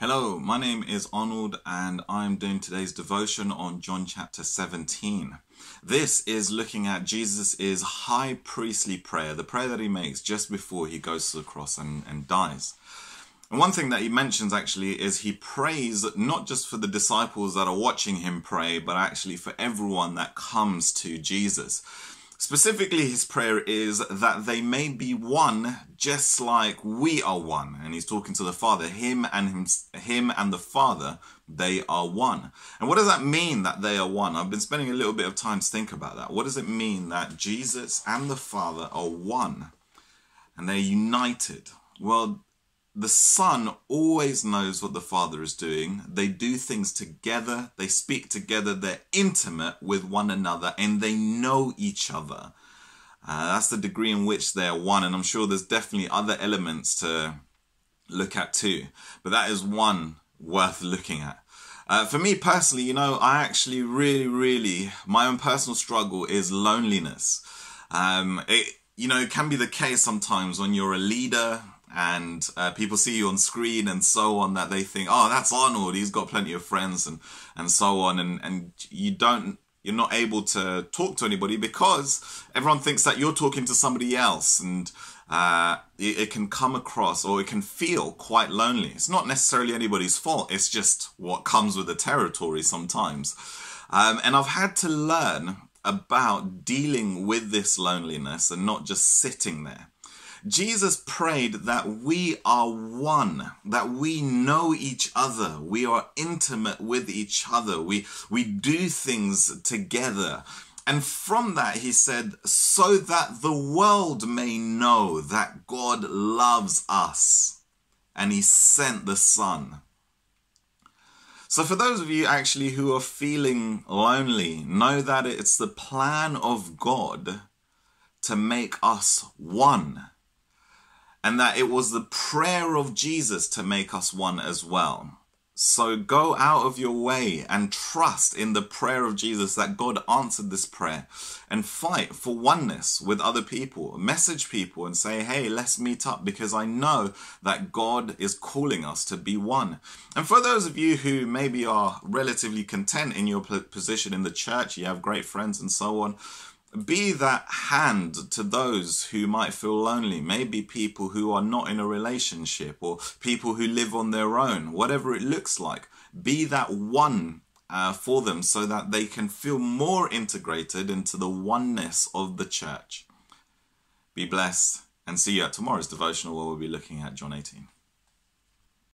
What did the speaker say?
Hello, my name is Arnold and I'm doing today's devotion on John chapter 17. This is looking at Jesus' high priestly prayer, the prayer that he makes just before he goes to the cross and dies. And one thing that he mentions actually is he prays not just for the disciples that are watching him pray, but actually for everyone that comes to Jesus. Specifically, his prayer is that they may be one just like we are one. And he's talking to the Father, him and the Father, they are one. And what does that mean that they are one? I've been spending a little bit of time to think about that. What does it mean that Jesus and the Father are one and they're united? Well, the Son always knows what the Father is doing. They do things together. They speak together. They're intimate with one another and they know each other. That's the degree in which they're one. And I'm sure there's definitely other elements to look at too. But that is one worth looking at. For me personally, I actually really, my own personal struggle is loneliness. It can be the case sometimes when you're a leader and people see you on screen and so on, that they think, oh, that's Arnold, he's got plenty of friends and so on, and you're not able to talk to anybody because everyone thinks that you're talking to somebody else, and it can come across, or it can feel quite lonely. It's not necessarily anybody's fault, it's just what comes with the territory sometimes. And I've had to learn about dealing with this loneliness and not just sitting there. Jesus prayed that we are one, that we know each other, we are intimate with each other, we do things together. And from that he said, so that the world may know that God loves us, and he sent the Son. So for those of you actually who are feeling lonely, know that it's the plan of God to make us one. And that it was the prayer of Jesus to make us one as well. So go out of your way and trust in the prayer of Jesus that God answered this prayer, and fight for oneness with other people. Message people and say, hey, let's meet up, because I know that God is calling us to be one. And for those of you who maybe are relatively content in your position in the church, you have great friends and so on, be that hand to those who might feel lonely, maybe people who are not in a relationship or people who live on their own, whatever it looks like. Be that one for them so that they can feel more integrated into the oneness of the church. Be blessed and see you at tomorrow's devotional, where we'll be looking at John 18.